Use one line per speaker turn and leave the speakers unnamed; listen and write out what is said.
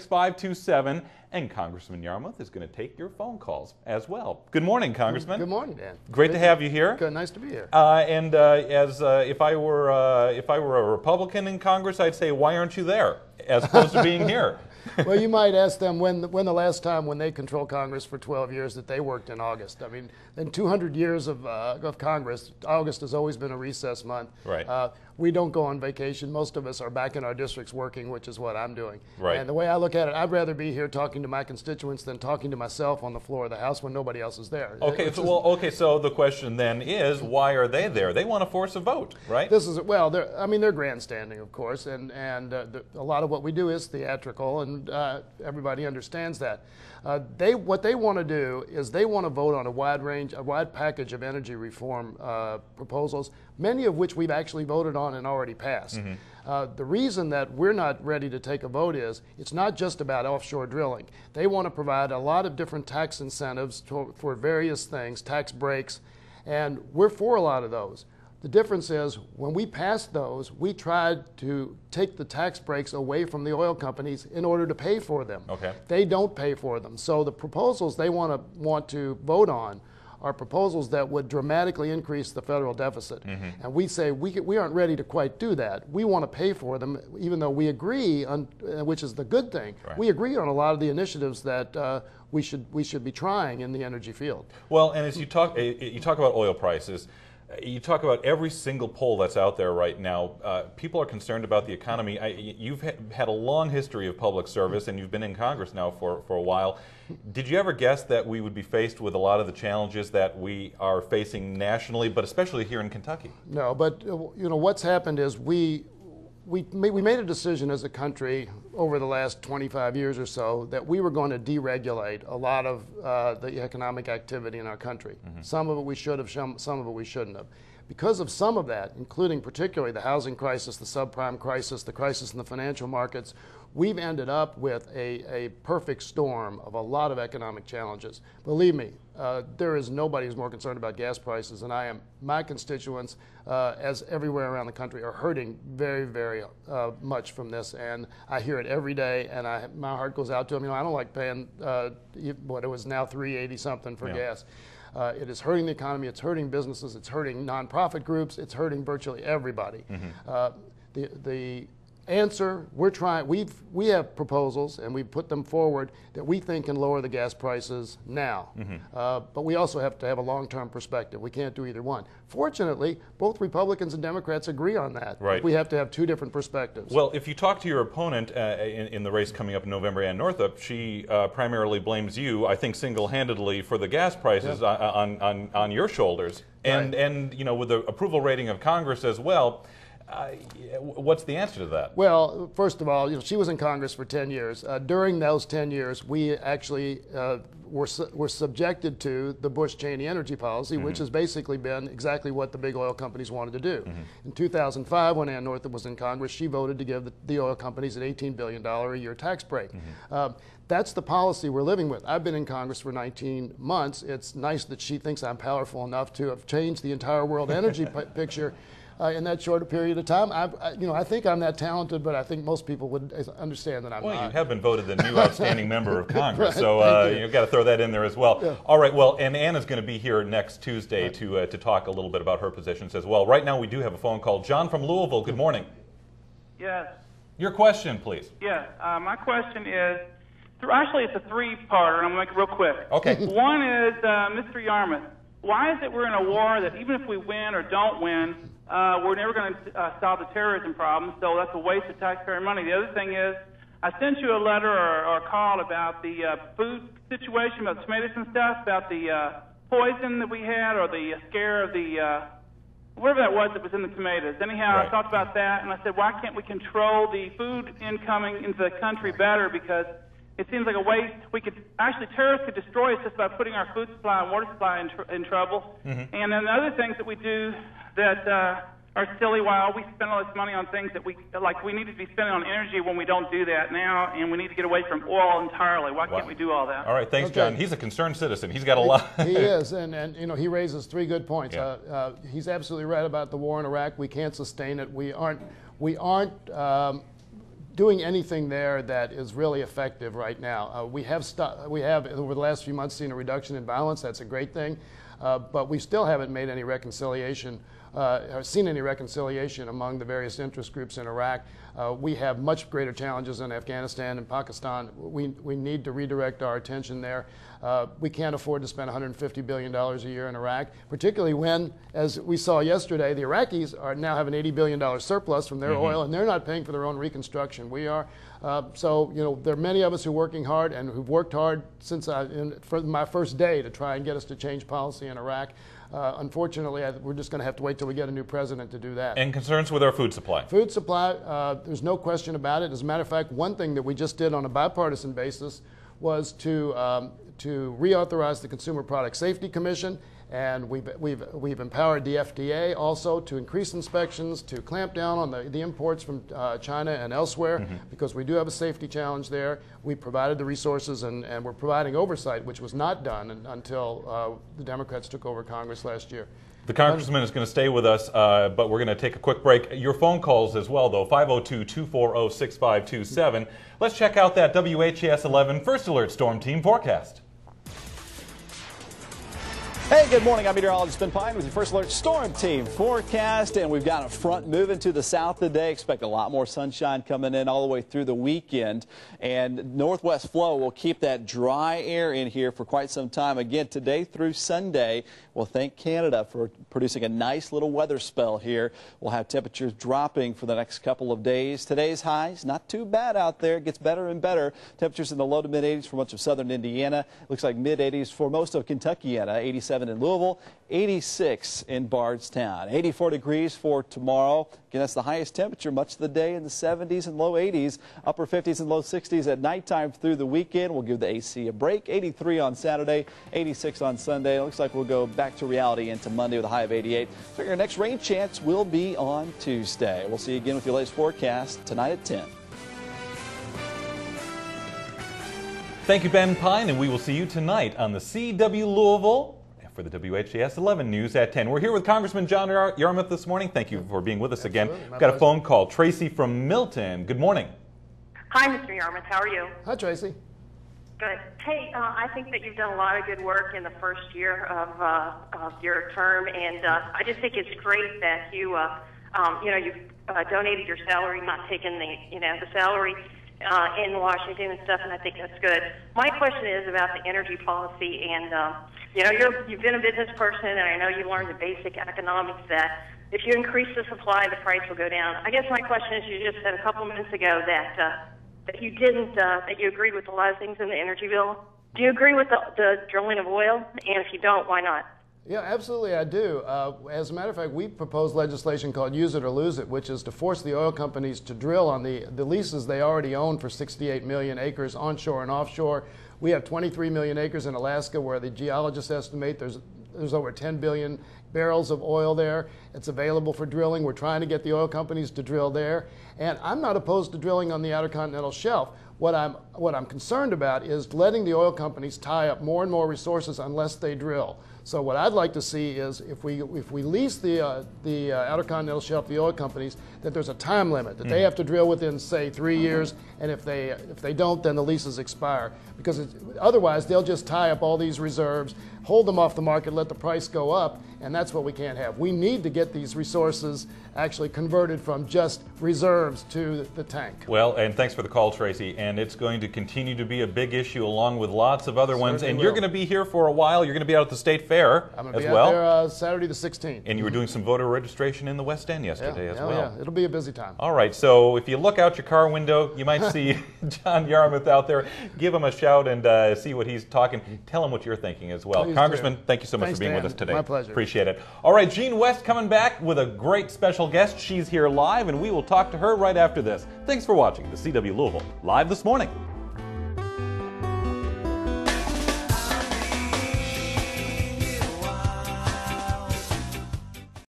527, and Congressman Yarmuth is going to take your phone calls as well. Good morning, Congressman.
Good morning, Dan.
Great to have you here.
Good, nice to be here.
If I were a Republican in Congress, I'd say, why aren't you there, as opposed to being here?
Well, you might ask them when the last time when they controlled Congress for 12 years that they worked in August. I mean, in 200 years of Congress, August has always been a recess month.
Right.
We don't go on vacation. Most of us are back in our districts working, which is what I'm doing.
Right.
And the way I look at it, I'd rather be here talking to my constituents than talking to myself on the floor of the House when nobody else is there.
Okay. So the question then is, why are they there? They want to force a vote, right?
This is they're grandstanding, of course, and a lot of what we do is theatrical, and everybody understands that. What they want to do is they want to vote on a wide package of energy reform proposals, many of which we've actually voted on and already passed. Mm-hmm. The reason that we're not ready to take a vote is it's not just about offshore drilling. They want to provide a lot of different tax incentives for various things, tax breaks, and we're for a lot of those. The difference is when we passed those, we tried to take the tax breaks away from the oil companies in order to pay for them. Okay. They don't pay for them. So the proposals they want to vote on are proposals that would dramatically increase the federal deficit. Mm-hmm. And we say we aren't ready to quite do that. We want to pay for them, even though we agree on, which is the good thing. Right. We agree on a lot of the initiatives that we should be trying in the energy field.
Well, and as you talk about oil prices. You talk about every single poll that's out there right now. People are concerned about the economy. You've had a long history of public service, and you've been in Congress now for a while. Did you ever guess that we would be faced with a lot of the challenges that we are facing nationally, but especially here in Kentucky?
No, but what's happened is we made a decision as a country over the last 25 years or so that we were going to deregulate a lot of the economic activity in our country. Mm-hmm. Some of it we should have, some of it we shouldn't have. Because of some of that, including particularly the housing crisis, the subprime crisis, the crisis in the financial markets, we've ended up with a perfect storm of a lot of economic challenges. Believe me, there is nobody who's more concerned about gas prices than I am. My constituents, as everywhere around the country, are hurting very, very much from this, and I hear it every day, and my heart goes out to them. I don't like paying what it was now $3.80 something for gas. It is hurting the economy, it's hurting businesses, it's hurting nonprofit groups, it's hurting virtually everybody. Mm-hmm. The answer, we have proposals and we've put them forward that we think can lower the gas prices now. Mm-hmm. But we also have to have a long-term perspective. We can't do either one. Fortunately, both Republicans and Democrats agree on that. Right. We have to have two different perspectives.
Well, if you talk to your opponent in the race coming up in November, Ann Northup, she primarily blames you, I think single-handedly, for the gas prices on your shoulders. And, right. And with the approval rating of Congress as well, what's the answer to that?
Well, first of all, she was in Congress for 10 years. During those 10 years, we actually were subjected to the Bush-Cheney energy policy, mm-hmm. which has basically been exactly what the big oil companies wanted to do. Mm-hmm. In 2005, when Ann Northup was in Congress, she voted to give the oil companies an $18 billion a year tax break. Mm-hmm. That's the policy we're living with. I've been in Congress for 19 months. It's nice that she thinks I'm powerful enough to have changed the entire world energy picture in that short period of time. I think I'm that talented, but I think most people would understand that I'm not.
Well, you have been voted the new outstanding member of Congress, right, so you've got to throw that in there as well.
Yeah.
All right, well, and Ann is going to be here next Tuesday right. to talk a little bit about her positions as well. Right now we do have a phone call. John from Louisville, good morning.
Yes.
Your question, please.
Yes, my question is, actually it's a three-parter, and I'm going to make it real quick.
Okay.
One is, Mr. Yarmuth, why is it we're in a war that even if we win or don't win, we're never going to solve the terrorism problem, so that's a waste of taxpayer money. The other thing is, I sent you a letter or a call about the food situation, about tomatoes and stuff, about the poison that we had or the scare of the, whatever that was in the tomatoes. Anyhow, right. I talked about that, and I said, why can't we control the food incoming into the country better, because it seems like a waste. Terrorists could destroy us just by putting our food supply and water supply in trouble. Mm-hmm. And then the other things that we do that are silly, while we spend all this money on things that we need to be spending on energy when we don't do that now, and we need to get away from oil entirely. Why can't we do all that?
All right, thanks, John. He's a concerned citizen. He's got a lot.
He is, and he raises three good points. Yeah. He's absolutely right about the war in Iraq. We can't sustain it. We aren't doing anything there that is really effective right now. We have over the last few months seen a reduction in violence. That's a great thing, but we still haven't made any reconciliation. Or seen any reconciliation among the various interest groups in Iraq. We have much greater challenges in Afghanistan and Pakistan. We need to redirect our attention there. We can't afford to spend $150 billion a year in Iraq, particularly when, as we saw yesterday, the Iraqis now have an $80 billion surplus from their oil, and they're not paying for their own reconstruction. We are. So, you know, there are many of us who are working hard and who've worked hard since for my first day to try and get us to change policy in Iraq. Unfortunately, we're just going to have to wait till we get a new president to do that.
And concerns with our food supply?
Food supply, there's no question about it. As a matter of fact, one thing that we just did on a bipartisan basis was to reauthorize the Consumer Product Safety Commission, and we've empowered the FDA also to increase inspections, to clamp down on the imports from China and elsewhere, because we do have a safety challenge there. We provided the resources, and we're providing oversight, which was not done until the Democrats took over Congress last year.
The Congressman is going to stay with us, but we're going to take a quick break. Your phone calls as well, though, 502-240-6527. Let's check out that WHAS 11 First Alert Storm Team forecast.
Hey, good morning. I'm meteorologist Ben Pine with your First Alert Storm Team forecast, and we've got a front moving to the south today. Expect a lot more sunshine coming in all the way through the weekend, and northwest flow will keep that dry air in here for quite some time. Again, today through Sunday, we'll thank Canada for producing a nice little weather spell here. We'll have temperatures dropping for the next couple of days. Today's highs, not too bad out there. It gets better and better. Temperatures in the low to mid 80s for much of southern Indiana. Looks like mid 80s for most of Kentuckiana. 87 in Louisville, 86 in Bardstown, 84 degrees for tomorrow. Again, that's the highest temperature much of the day in the 70s and low 80s, upper 50s and low 60s at nighttime through the weekend. We'll give the AC a break. 83 on Saturday, 86 on Sunday. It looks like we'll go back to reality into Monday with a high of 88. So your next rain chance will be on Tuesday. We'll see you again with your latest forecast tonight at 10.
Thank you, Ben Pine, and we will see you tonight on the CW Louisville for the WHAS 11 News at 10. We're here with Congressman John Yarmuth this morning. Thank you for being with us again. We've got a phone call. Tracy from Milton. Good morning.
Hi, Mr. Yarmuth. How are you?
Hi, Tracy.
Good. Hey, I think that you've done a lot of good work in the first year of your term, and I just think it's great that you donated your salary, not taking the salary in Washington and stuff, and I think that's good. My question is about the energy policy, and you've been a business person, and I know you learned the basic economics that if you increase the supply, the price will go down. I guess my question is, you just said a couple minutes ago that you didn't, that you agreed with a lot of things in the energy bill. Do you agree with the drilling of oil? And if you don't, why not?
Yeah, absolutely, I do. As a matter of fact, we proposed legislation called Use It or Lose It, which is to force the oil companies to drill on the leases they already own for 68 million acres onshore and offshore. We have 23 million acres in Alaska where the geologists estimate there's over 10 billion barrels of oil there. It's available for drilling. We're trying to get the oil companies to drill there. And I'm not opposed to drilling on the Outer Continental Shelf. What I'm concerned about is letting the oil companies tie up more and more resources unless they drill. So what I'd like to see is if we lease the Outer Continental Shelf, the oil companies, that there's a time limit, that they have to drill within, say, 3 years, and if they don't, then the leases expire. Because otherwise, they'll just tie up all these reserves, hold them off the market, let the price go up, and that's what we can't have. We need to get these resources actually converted from just reserves to the tank.
Well, and thanks for the call, Tracy. And it's going to continue to be a big issue along with lots of other ones. And you're going to be here for a while. You're going to be out at the State Fair
I'm going to be out there Saturday the 16th.
And you were doing some voter registration in the West End yesterday as well.
Yeah, it'll be a busy time.
All right, so if you look out your car window, you might see John Yarmuth out there. Give him a shout and see what he's talking. Tell him what you're thinking as well.
Please
Congressman,
do.
thank you so much
Thanks,
for being
Dan.
with us today.
My pleasure.
Appreciate it. All right, Jean West coming back with a great special guest. She's here live, and we will talk to her right after this. Thanks for watching the CW Louisville Live This Morning.